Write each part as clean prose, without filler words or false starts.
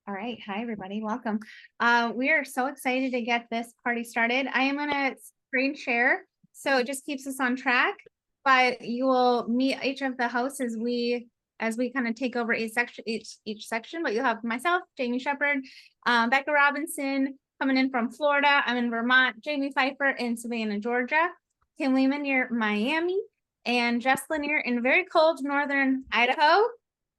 All right. Hi, everybody. Welcome. We are so excited to get this party started. I am going to screen share, so it just keeps us on track. But you will meet each of the hosts as we kind of take over each section. But you'll have myself, Jamie Shepard, Becca Robinson coming in from Florida. I'm in Vermont. Jamie Pfeiffer in Savannah, Georgia. Kim Lehman near Miami, and Jess Lanier in very cold northern Idaho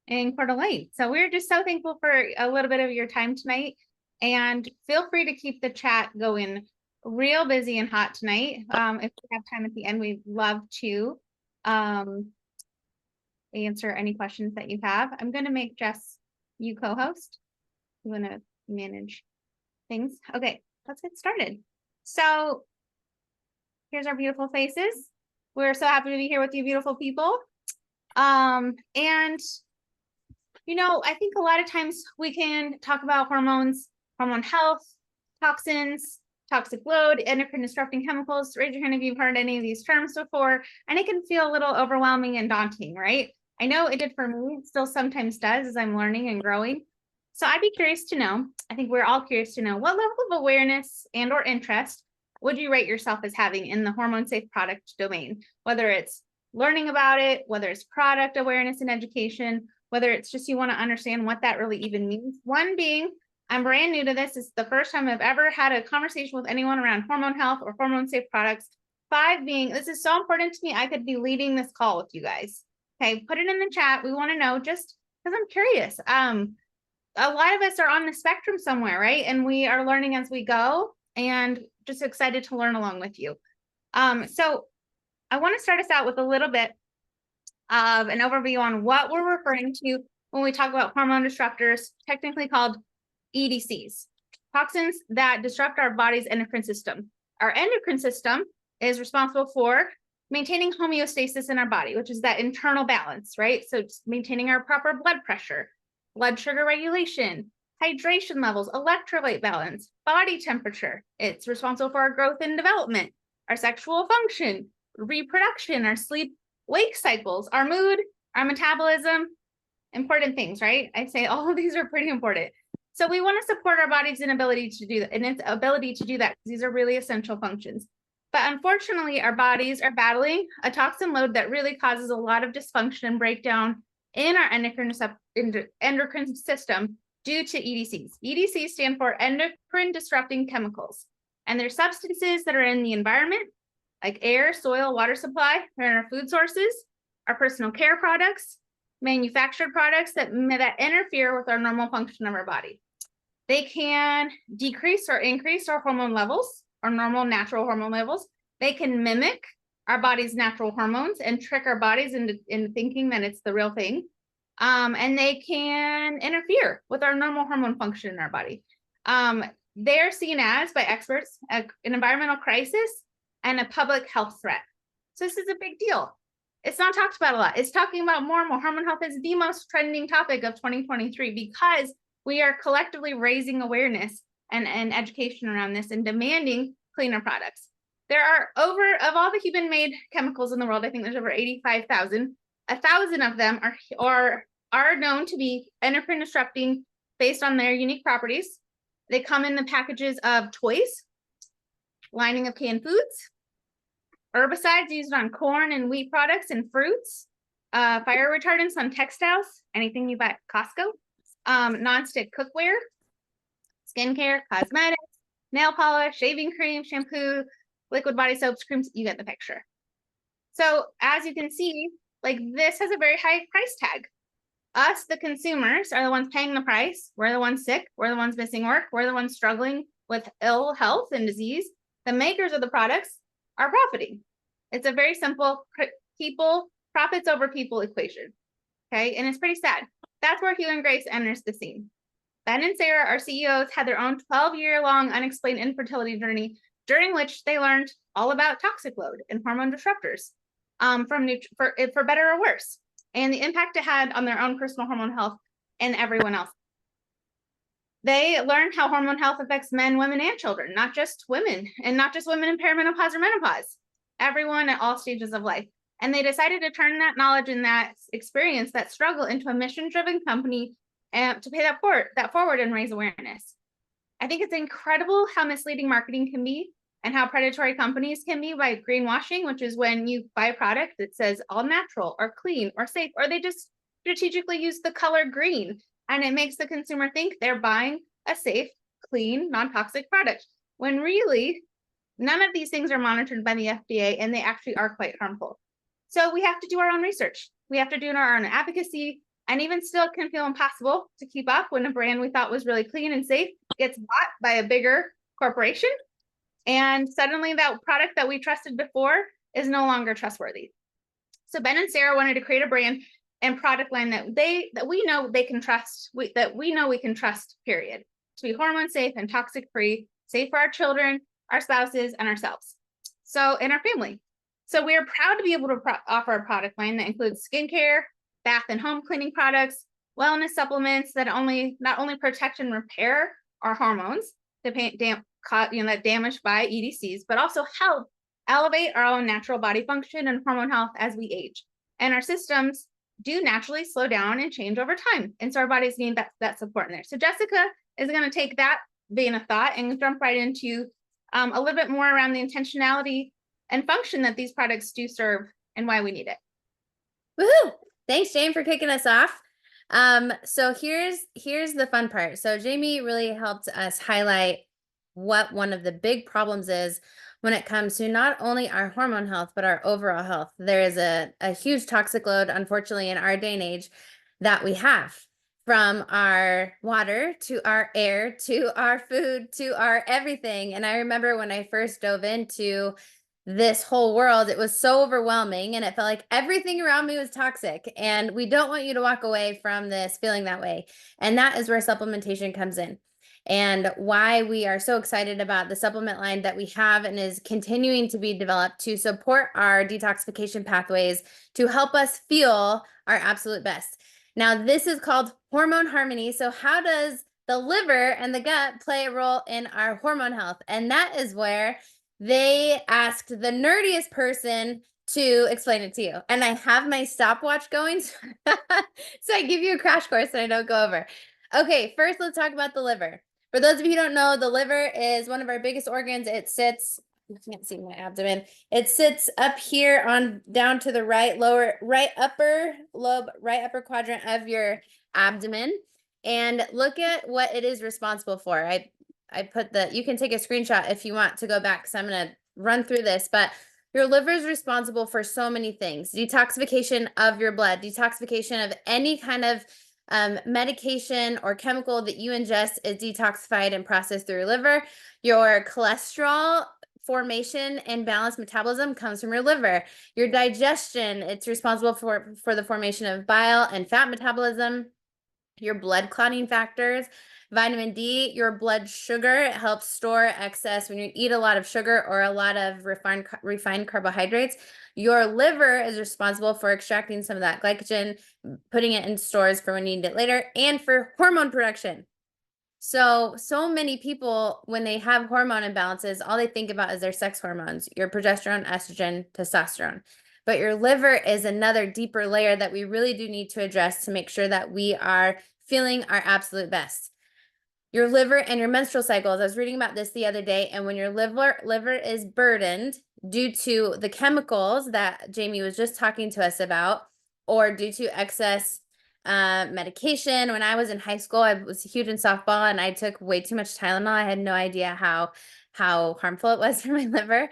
in Coeur d'Alene. So we're just so thankful for a little bit of your time tonight, and feel free to keep the chat going real busy and hot tonight. If we have time at the end, we'd love to answer any questions that you have. I'm going to make Jess you co-host. You want to manage things? Okay, let's get started. So here's our beautiful faces. We're so happy to be here with you beautiful people. And you know, I think a lot of times we can talk about hormones, hormone health, toxins, toxic load, endocrine disrupting chemicals. Raise your hand if you've heard any of these terms before, and it can feel a little overwhelming and daunting, right? I know it did for me. It still sometimes does as I'm learning and growing. So I'd be curious to know, I think we're all curious to know, what level of awareness and or interest would you rate yourself as having in the hormone safe product domain? Whether it's learning about it, whether it's product awareness and education, whether it's just you want to understand what that really even means. One being, I'm brand new to this. It's the first time I've ever had a conversation with anyone around hormone health or hormone safe products. 5 being, this is so important to me, I could be leading this call with you guys. Okay, put it in the chat. We want to know, just because I'm curious. A lot of us are on the spectrum somewhere, right? And we are learning as we go, and just excited to learn along with you. So I want to start us out with a little bit of an overview on what we're referring to when we talk about hormone disruptors, technically called EDCs, toxins that disrupt our body's endocrine system. Our endocrine system is responsible for maintaining homeostasis in our body, which is that internal balance, right? So just maintaining our proper blood pressure, blood sugar regulation, hydration levels, electrolyte balance, body temperature. It's responsible for our growth and development, our sexual function, reproduction, our sleep wake cycles, our mood, our metabolism, important things, right? I say all of these are pretty important. So we want to support our body's inability to do that, and its ability to do that, because these are really essential functions. But unfortunately, our bodies are battling a toxin load that really causes a lot of dysfunction and breakdown in our endocrine system due to EDCs. EDCs stand for Endocrine Disrupting Chemicals, and they're substances that are in the environment, like air, soil, water supply. They're in our food sources, our personal care products, manufactured products that interfere with our normal function of our body. They can decrease or increase our hormone levels, our normal natural hormone levels. They can mimic our body's natural hormones and trick our bodies into thinking that it's the real thing. And they can interfere with our normal hormone function in our body. They're seen as, by experts, an environmental crisis and a public health threat. So this is a big deal. It's not talked about a lot. It's talking about more and more. Hormone health is the most trending topic of 2023 because we are collectively raising awareness and education around this and demanding cleaner products. There are of all the human-made chemicals in the world, I think there's over 85,000. 1,000 of them are known to be endocrine disrupting based on their unique properties. They come in the packages of toys, lining of canned foods, herbicides used on corn and wheat products and fruits, fire retardants on textiles, anything you buy at Costco, nonstick cookware, skincare, cosmetics, nail polish, shaving cream, shampoo, liquid body soaps, creams, you get the picture. So as you can see, like, this has a very high price tag. Us, the consumers, are the ones paying the price. We're the ones sick. We're the ones missing work. We're the ones struggling with ill health and disease. The makers of the products are profiting. It's a very simple profits over people equation. Okay, and it's pretty sad. That's where Hugh and Grace enters the scene. Ben and Sarah, our CEOs, had their own 12-year-long unexplained infertility journey, during which they learned all about toxic load and hormone disruptors, for better or worse, and the impact it had on their own personal hormone health and everyone else. They learned how hormone health affects men, women, and children, not just women, and not just women in perimenopause or menopause, everyone at all stages of life. And they decided to turn that knowledge and that experience, that struggle, into a mission-driven company and to pay that forward and raise awareness. I think it's incredible how misleading marketing can be and how predatory companies can be by greenwashing, which is when you buy a product that says all natural or clean or safe, or they just strategically use the color green, and it makes the consumer think they're buying a safe, clean, non-toxic product, when really none of these things are monitored by the FDA and they actually are quite harmful. So we have to do our own research. We have to do our own advocacy, and even still it can feel impossible to keep up when a brand we thought was really clean and safe gets bought by a bigger corporation. And suddenly that product that we trusted before is no longer trustworthy. So Ben and Sarah wanted to create a brand and product line that we know they can trust, that we know we can trust, period, to be hormone safe and toxic free, safe for our children, our spouses, and ourselves. So, and our family. So we are proud to be able to offer a product line that includes skincare, bath and home cleaning products, wellness supplements that not only protect and repair our hormones that damaged by EDCs, but also help elevate our own natural body function and hormone health as we age. And our systems do naturally slow down and change over time. And so our bodies need that support in there. So Jessica is going to take that vein of thought and jump right into a little bit more around the intentionality and function that these products do serve and why we need it. Woohoo! Thanks, Jane, for kicking us off. So here's the fun part. So Jamie really helped us highlight what one of the big problems is when it comes to not only our hormone health, but our overall health. There is a huge toxic load, unfortunately, in our day and age that we have, from our water to our air to our food to our everything. And I remember when I first dove into this whole world, it was so overwhelming and it felt like everything around me was toxic. And we don't want you to walk away from this feeling that way. And that is where supplementation comes in, and why we are so excited about the supplement line that we have and is continuing to be developed to support our detoxification pathways to help us feel our absolute best. Now, this is called Hormone Harmony. So how does the liver and the gut play a role in our hormone health? And that is where they asked the nerdiest person to explain it to you. And I have my stopwatch going, so I give you a crash course and I don't go over. Okay, first let's talk about the liver. For those of you who don't know, the liver is one of our biggest organs. It sits, you can't see my abdomen. It sits up here on down to the right upper lobe, right upper quadrant of your abdomen. And look at what it is responsible for. I put you can take a screenshot if you want to go back, because I'm going to run through this, but your liver is responsible for so many things. Detoxification of your blood, detoxification of any kind of medication or chemical that you ingest is detoxified and processed through your liver. Your cholesterol formation and balanced metabolism comes from your liver. Your digestion, it's responsible for the formation of bile and fat metabolism. Your blood clotting factors, vitamin D, your blood sugar, it helps store excess when you eat a lot of sugar or a lot of refined carbohydrates. Your liver is responsible for extracting some of that glycogen, putting it in stores for when you need it later, and for hormone production. So many people, when they have hormone imbalances, all they think about is their sex hormones, your progesterone, estrogen, testosterone. But your liver is another deeper layer that we really do need to address to make sure that we are feeling our absolute best. Your liver and your menstrual cycles. I was reading about this the other day, and when your liver is burdened due to the chemicals that Jamie was just talking to us about, or due to excess medication. When I was in high school, I was huge in softball and I took way too much Tylenol. I had no idea how harmful it was for my liver.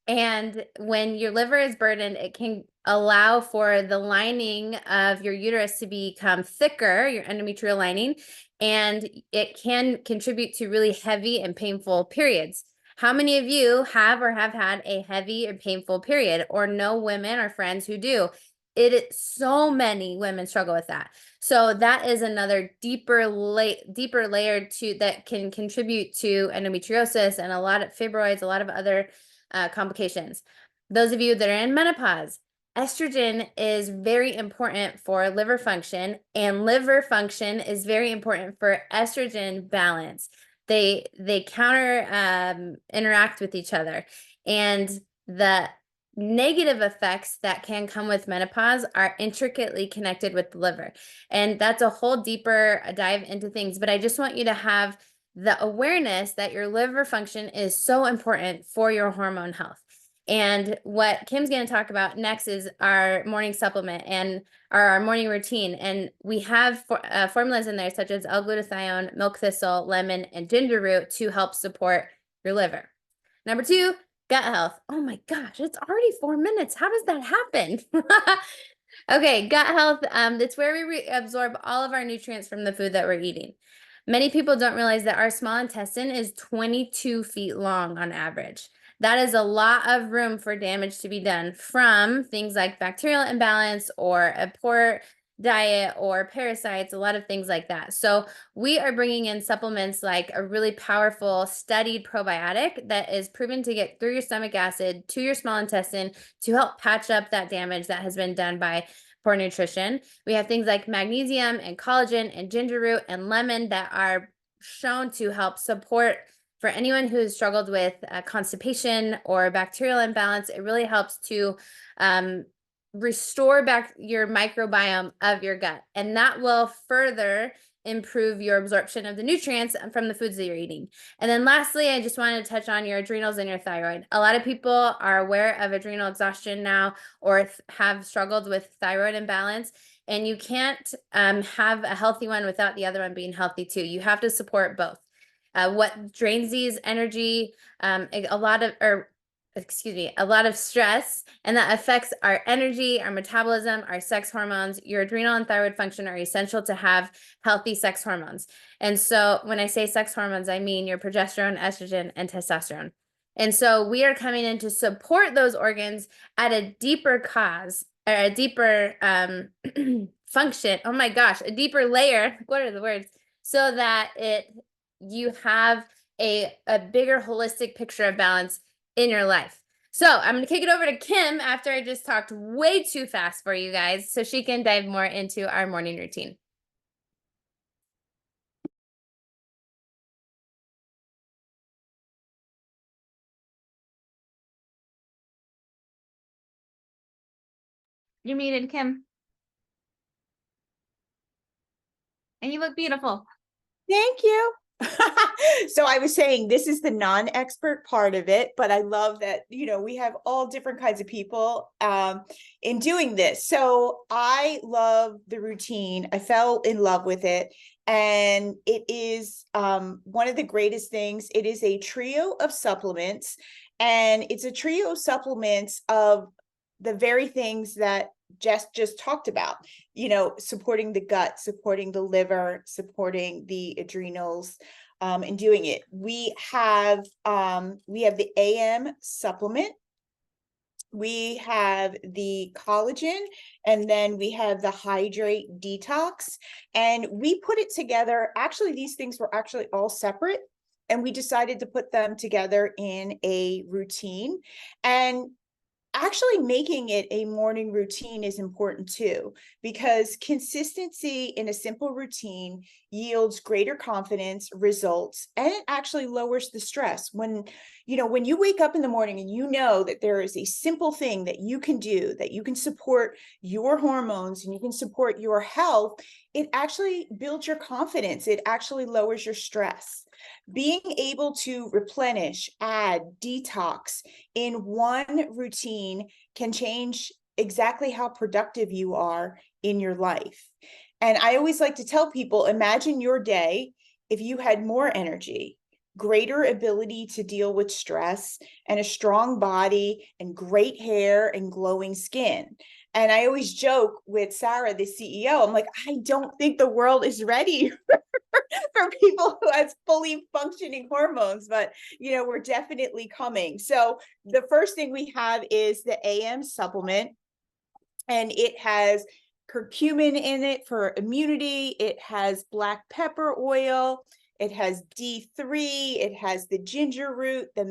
And when your liver is burdened, it can allow for the lining of your uterus to become thicker, your endometrial lining, and it can contribute to really heavy and painful periods. How many of you have or have had a heavy or painful period, or know women or friends who do? So many women struggle with that. So that is another deeper layer that can contribute to endometriosis and a lot of fibroids, a lot of other complications. Those of you that are in menopause, estrogen is very important for liver function, and liver function is very important for estrogen balance. They counter interact with each other, and the negative effects that can come with menopause are intricately connected with the liver. And that's a whole deeper dive into things. But I just want you to have the awareness that your liver function is so important for your hormone health. And what Kim's going to talk about next is our morning supplement and our morning routine. And we have formulas in there such as L-glutathione, milk thistle, lemon, and ginger root to help support your liver. Number 2, gut health. Oh my gosh, it's already 4 minutes. How does that happen? Okay, gut health. It's where we absorb all of our nutrients from the food that we're eating. Many people don't realize that our small intestine is 22 feet long on average. That is a lot of room for damage to be done from things like bacterial imbalance or a poor diet or parasites, a lot of things like that. So we are bringing in supplements like a really powerful studied probiotic that is proven to get through your stomach acid to your small intestine to help patch up that damage that has been done by poor nutrition. We have things like magnesium and collagen and ginger root and lemon that are shown to help support for anyone who has struggled with constipation or bacterial imbalance. It really helps to restore back your microbiome of your gut, and that will further improve your absorption of the nutrients from the foods that you're eating. And then lastly, I just wanted to touch on your adrenals and your thyroid. A lot of people are aware of adrenal exhaustion now or have struggled with thyroid imbalance, and you can't have a healthy one without the other one being healthy too. You have to support both. What drains these energy, a lot of stress, and that affects our energy, our metabolism, our sex hormones. Your adrenal and thyroid function are essential to have healthy sex hormones. And so when I say sex hormones, I mean your progesterone, estrogen, and testosterone. And so we are coming in to support those organs at a deeper cause, or a deeper function. Oh my gosh, a deeper layer. What are the words? So that you have a bigger holistic picture of balance in your life. So I'm going to kick it over to Kim after I just talked way too fast for you guys so she can dive more into our morning routine. You're muted, Kim. And you look beautiful. Thank you. So I was saying this is the non-expert part of it, but I love that, we have all different kinds of people in doing this. So I love the routine. I fell in love with it. And it is one of the greatest things. It is a trio of supplements, and it's a trio of supplements of the very things that Jess just talked about, supporting the gut, supporting the liver, supporting the adrenals, and doing it. We have the AM supplement, we have the collagen, and then we have the hydrate detox. And we put it together. Actually, these things were actually all separate, and we decided to put them together in a routine. And actually making it a morning routine is important too, because consistency in a simple routine yields greater confidence, results, and it actually lowers the stress. When you wake up in the morning and you know that there is a simple thing that you can do, that you can support your hormones and you can support your health, it actually builds your confidence. It actually lowers your stress. Being able to replenish, add, detox in one routine can change exactly how productive you are in your life. And I always like to tell people, imagine your day if you had more energy, greater ability to deal with stress, and a strong body and great hair and glowing skin. And I always joke with Sarah, the CEO, I'm like, I don't think the world is ready for people who has fully functioning hormones, but we're definitely coming. So the first thing we have is the AM supplement, and it has curcumin in it for immunity. It has black pepper oil. It has D3. It has the ginger root, the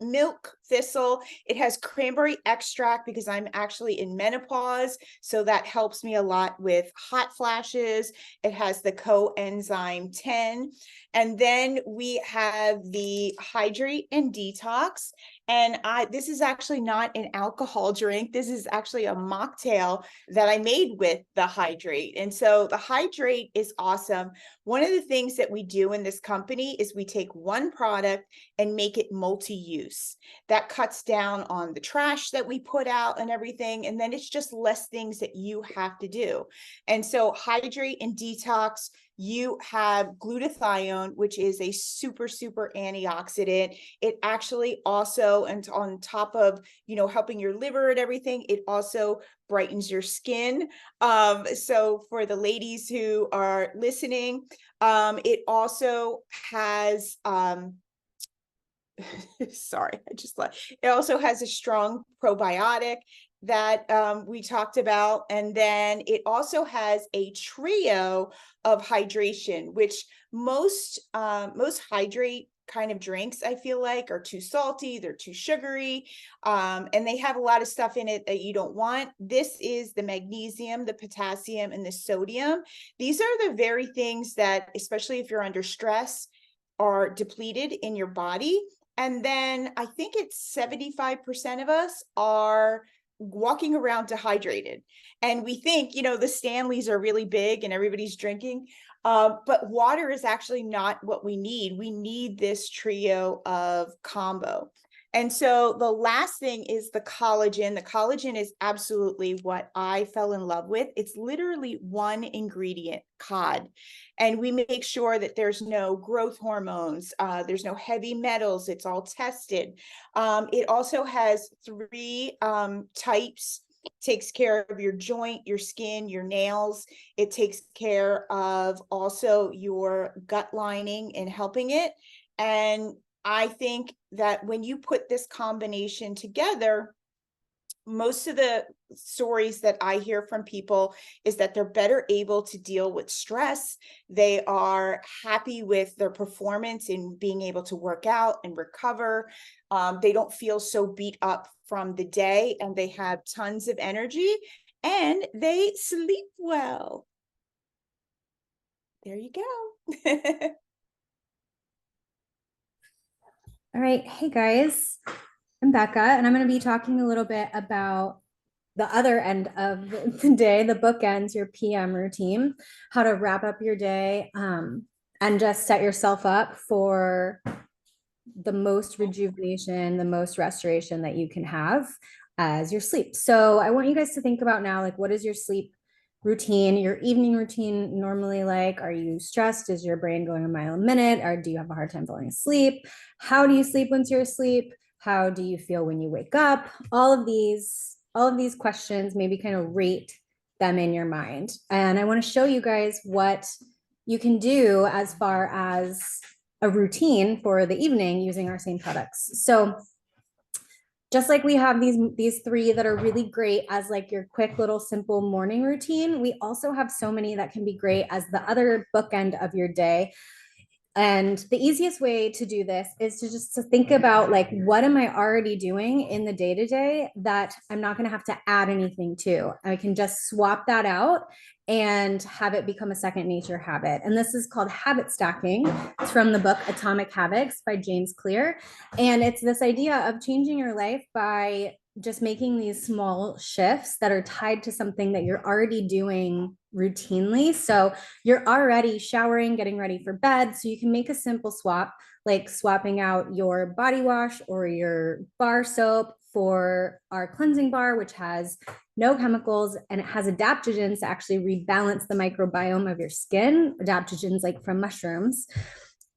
milk thistle. It has cranberry extract because I'm actually in menopause, so that helps me a lot with hot flashes. It has the coenzyme 10. And then we have the Hydrate and Detox. And this is actually not an alcohol drink. This is actually a mocktail that I made with the Hydrate. And so the Hydrate is awesome. One of the things that we do in this company is we take one product and make it multi-use. That cuts down on the trash that we put out and everything. And then it's just less things that you have to do. And so Hydrate and Detox, you have glutathione, which is a super, super antioxidant. It actually also, and on top of, helping your liver and everything, it also brightens your skin. So for the ladies who are listening, it also has, sorry, it also has a strong probiotic that we talked about. And then it also has a trio of hydration, which most hydrate kind of drinks, I feel like, are too salty, they're too sugary, and they have a lot of stuff in it that you don't want. This is the magnesium, the potassium, and the sodium. These are the very things that, especially if you're under stress, are depleted in your body. And then I think it's 75% of us are walking around dehydrated. And we think, the Stanleys are really big and everybody's drinking. But water is actually not what we need. We need this trio of combo. And so the last thing is the collagen. The collagen is absolutely what I fell in love with. It's literally one ingredient, cod. And we make sure that there's no growth hormones, there's no heavy metals, it's all tested. It also has 3 types. Takes care of your joint, your skin, your nails. It takes care of also your gut lining and helping it. And I think that when you put this combination together, most of the stories that I hear from people is that they're better able to deal with stress. They are happy with their performance in being able to work out and recover. They don't feel so beat up from the day, and they have tons of energy, and they sleep well. There you go. All right. Hey guys, I'm Becca, and I'm going to be talking a little bit about the other end of the day, the bookends, your PM routine, how to wrap up your day, and just set yourself up for the most rejuvenation, the most restoration that you can have as your sleep. So I want you guys to think about now, like, what is your sleep routine, your evening routine normally like? Are you stressed? Is your brain going a mile a minute? Or do you have a hard time falling asleep? How do you sleep once you're asleep? How do you feel when you wake up? All of these questions, maybe kind of rate them in your mind. And I want to show you guys what you can do as far as a routine for the evening using our same products. So just like we have these 3 that are really great as like your quick little simple morning routine, we also have so many that can be great as the other bookend of your day. And the easiest way to do this is to think about, like, what am I already doing in the day-to-day that I'm not going to have to add anything to? I can just swap that out and have it become a second nature habit. And this is called habit stacking. It's from the book Atomic Habits by James Clear. And it's this idea of changing your life by just making these small shifts that are tied to something that you're already doing routinely. So you're already showering, getting ready for bed. So you can make a simple swap, like swapping out your body wash or your bar soap for our cleansing bar, which has no chemicals and it has adaptogens to actually rebalance the microbiome of your skin, adaptogens like from mushrooms.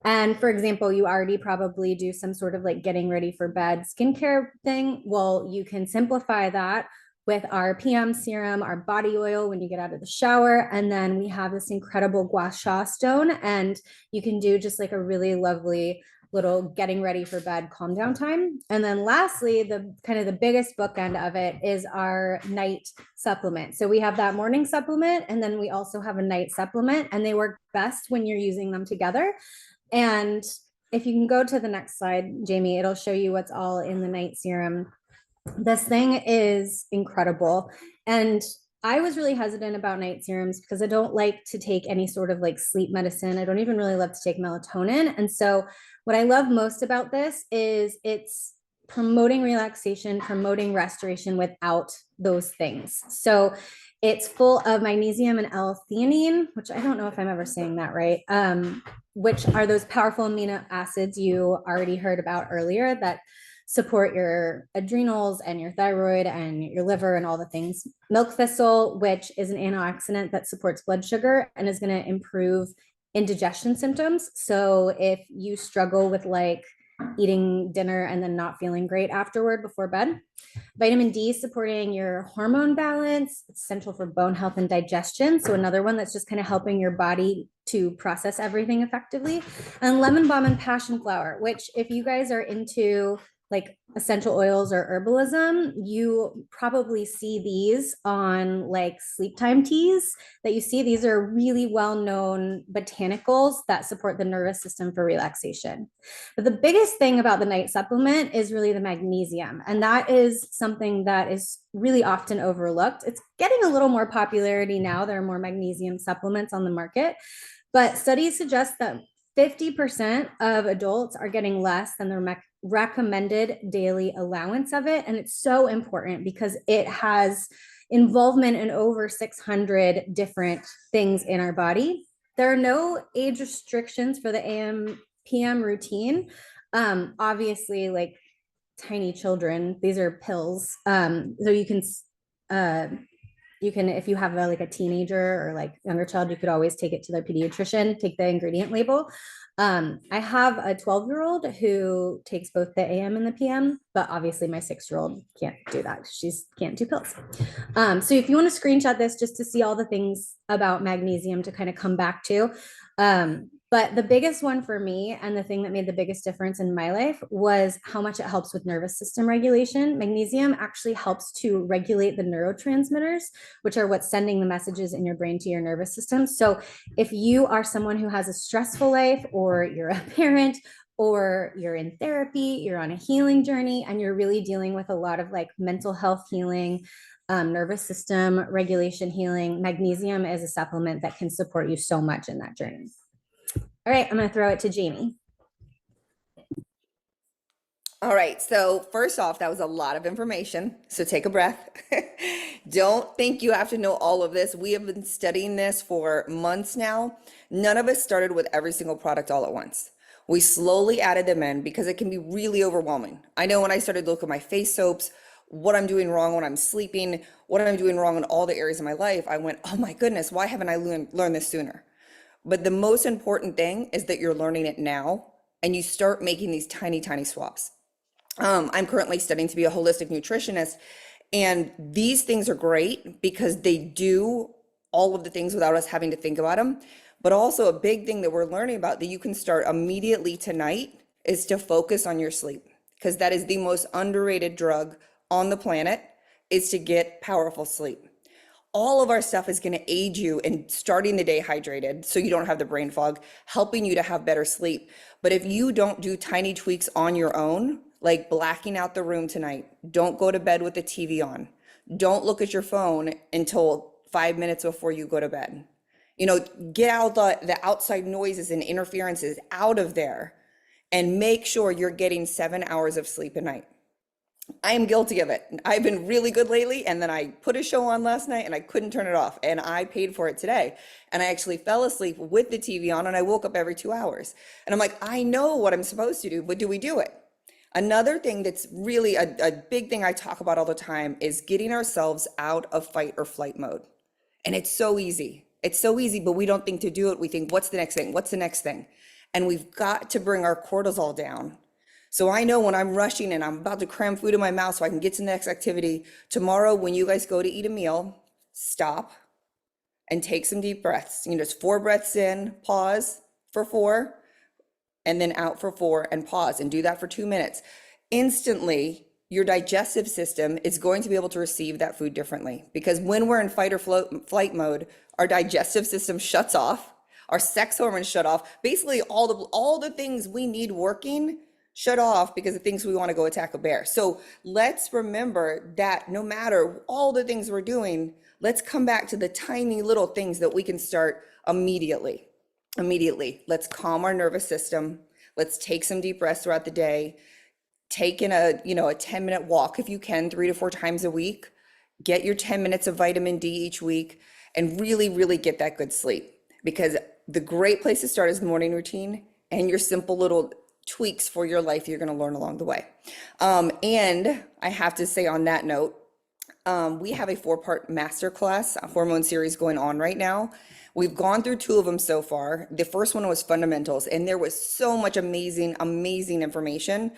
And for example, you already probably do some sort of like getting ready for bed skincare thing. Well, you can simplify that with our PM serum, our body oil when you get out of the shower. And then we have this incredible gua sha stone, and you can do just like a really lovely little getting ready for bed calm down time. And then lastly, the kind of the biggest bookend of it is our night supplement. So we have that morning supplement, and then we also have a night supplement, and they work best when you're using them together. And if you can go to the next slide, Jamie, it'll show you what's all in the night serum. This thing is incredible. And I was really hesitant about night serums because I don't like to take any sort of like sleep medicine. I don't even really love to take melatonin. And so what I love most about this is it's promoting relaxation, promoting restoration without those things. So it's full of magnesium and L-theanine, which I don't know if I'm ever saying that right, which are those powerful amino acids you already heard about earlier that support your adrenals and your thyroid and your liver and all the things. Milk thistle, which is an antioxidant that supports blood sugar and is going to improve indigestion symptoms. So if you struggle with like eating dinner and then not feeling great afterward before bed. Vitamin D supporting your hormone balance. It's essential for bone health and digestion. So another one that's just kind of helping your body to process everything effectively. And lemon balm and passion flower, which if you guys are into like essential oils or herbalism, you probably see these on like sleep time teas that you see. These are really well-known botanicals that support the nervous system for relaxation. But the biggest thing about the night supplement is really the magnesium. And that is something that is really often overlooked. It's getting a little more popularity now. There are more magnesium supplements on the market, but studies suggest that 50% of adults are getting less than their recommended daily allowance of it. And it's so important because it has involvement in over 600 different things in our body. There are no age restrictions for the AM PM routine. Obviously, like tiny children, these are pills. So you can, if you have like a teenager or like younger child, you could always take it to their pediatrician, take the ingredient label. I have a 12-year-old who takes both the AM and the PM, but obviously my 6-year-old can't do that. She can't do pills. So if you want to screenshot this just to see all the things about magnesium to kind of come back to, but the biggest one for me and the thing that made the biggest difference in my life was how much it helps with nervous system regulation. Magnesium actually helps to regulate the neurotransmitters, which are what's sending the messages in your brain to your nervous system. So if you are someone who has a stressful life, or you're a parent, or you're in therapy, you're on a healing journey, and you're really dealing with a lot of like mental health healing, nervous system regulation healing, magnesium is a supplement that can support you so much in that journey. All right, I'm going to throw it to Jamie. All right, so first off, that was a lot of information, so take a breath. Don't think you have to know all of this. We have been studying this for months now. None of us started with every single product all at once. We slowly added them in because it can be really overwhelming. I know when I started to look at my face soaps, what I'm doing wrong when I'm sleeping, what I'm doing wrong in all the areas of my life, I went, oh my goodness, why haven't I learned this sooner? But the most important thing is that you're learning it now and you start making these tiny, tiny swaps. I'm currently studying to be a holistic nutritionist, and these things are great because they do all of the things without us having to think about them. But also a big thing that we're learning about that you can start immediately tonight is to focus on your sleep, because that is the most underrated drug on the planet, is to get powerful sleep. All of our stuff is going to aid you in starting the day hydrated so you don't have the brain fog, helping you to have better sleep. But if you don't do tiny tweaks on your own, like blacking out the room tonight, don't go to bed with the TV on, don't look at your phone until 5 minutes before you go to bed. You know, get out the outside noises and interferences out of there and make sure you're getting 7 hours of sleep a night. I am guilty of it. I've been really good lately, and then I put a show on last night and I couldn't turn it off, and I paid for it today. And I actually fell asleep with the TV on, and I woke up every 2 hours. And I'm like, I know what I'm supposed to do, but do we do it? Another thing that's really a big thing I talk about all the time is getting ourselves out of fight or flight mode. And it's so easy. It's so easy, but we don't think to do it. We think, what's the next thing? What's the next thing? And we've got to bring our cortisol down. So I know when I'm rushing and I'm about to cram food in my mouth so I can get to the next activity, tomorrow when you guys go to eat a meal, stop and take some deep breaths. You know, just 4 breaths in, pause for 4, and then out for 4 and pause, and do that for 2 minutes. Instantly, your digestive system is going to be able to receive that food differently, because when we're in fight or flight mode, our digestive system shuts off. our sex hormones shut off. Basically, all the things we need working shut off because of things we want to go attack a bear. So let's remember that no matter all the things we're doing, let's come back to the tiny little things that we can start immediately. Let's calm our nervous system. Let's take some deep breaths throughout the day. Take in a 10-minute walk if you can, 3 to 4 times a week. Get your 10 minutes of vitamin D each week, and really, really get that good sleep. Because the great place to start is the morning routine and your simple little tweaks for your life you're going to learn along the way. And I have to say on that note, we have a 4-part masterclass hormone series going on right now. We've gone through 2 of them so far. The first one was fundamentals, and there was so much amazing information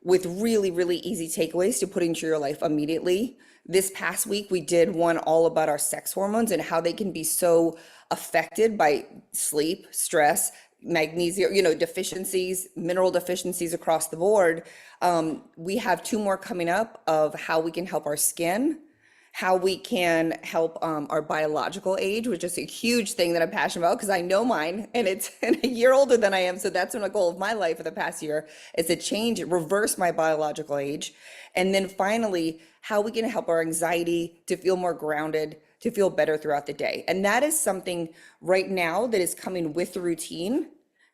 with really, really easy takeaways to put into your life immediately. This past week, we did one all about our sex hormones and how they can be so affected by sleep, stress, magnesium, deficiencies, mineral deficiencies across the board. We have 2 more coming up of how we can help our skin, how we can help our biological age, which is a huge thing that I'm passionate about because I know mine and it's a year older than I am. So that's been a goal of my life for the past year, is to reverse my biological age. And then finally, how we can help our anxiety to feel more grounded, to feel better throughout the day. And that is something right now that is coming with the routine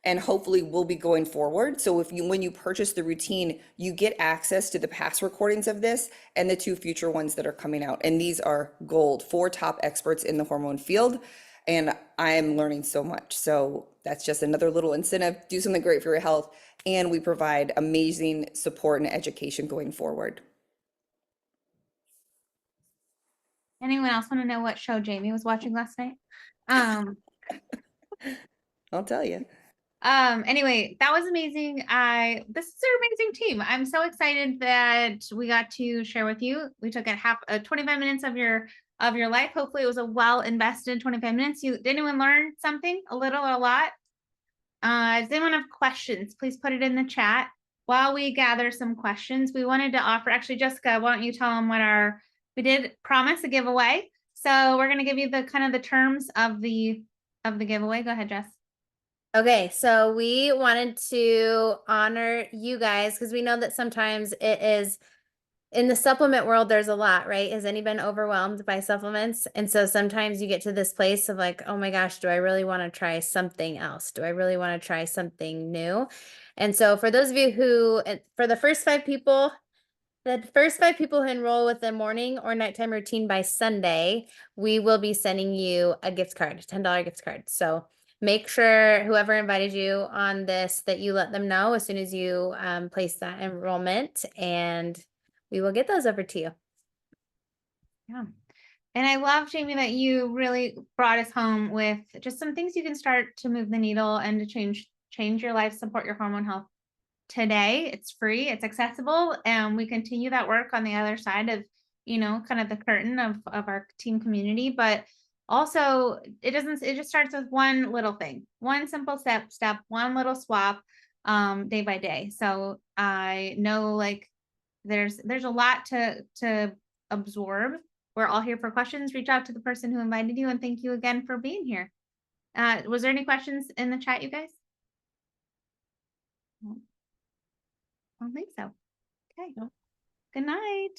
and hopefully will be going forward. So when you purchase the routine, you get access to the past recordings of this and the 2 future ones that are coming out. And these are gold, 4 top experts in the hormone field. And I am learning so much. So that's just another little incentive. Do something great for your health. And we provide amazing support and education going forward. Anyone else want to know what show Jamie was watching last night? I'll tell you. Anyway, that was amazing. This is an amazing team. I'm so excited that we got to share with you. We took 25 minutes of your life. Hopefully it was a well invested 25 minutes. Did anyone learn something, a little or a lot? Does anyone have questions? Please put it in the chat while we gather some questions. We wanted to offer, actually, Jessica, why don't you tell them we did promise a giveaway. So we're going to give you the kind of the terms of the giveaway. Go ahead, Jess. Okay, so we wanted to honor you guys because we know that sometimes it is in the supplement world, there's a lot, right? Has anyone been overwhelmed by supplements? And so sometimes you get to this place of like, oh my gosh, do I really want to try something else? Do I really want to try something new? And so for those of you who, for the first 5 people who enroll with the morning or nighttime routine by Sunday, we will be sending you a gift card, $10 gift card. So make sure whoever invited you on this, that you let them know as soon as you place that enrollment, and we will get those over to you. Yeah. And I love, Jamie, that you really brought us home with just some things you can start to move the needle and to change your life, support your hormone health today. It's free, it's accessible, and we continue that work on the other side of, kind of the curtain of our team community. But also it just starts with one little thing, one simple step, one little swap, day by day. So I know there's a lot to absorb. We're all here for questions. Reach out to the person who invited you, and thank you again for being here. Was there any questions in the chat, you guys? I don't think so. Okay. Good night.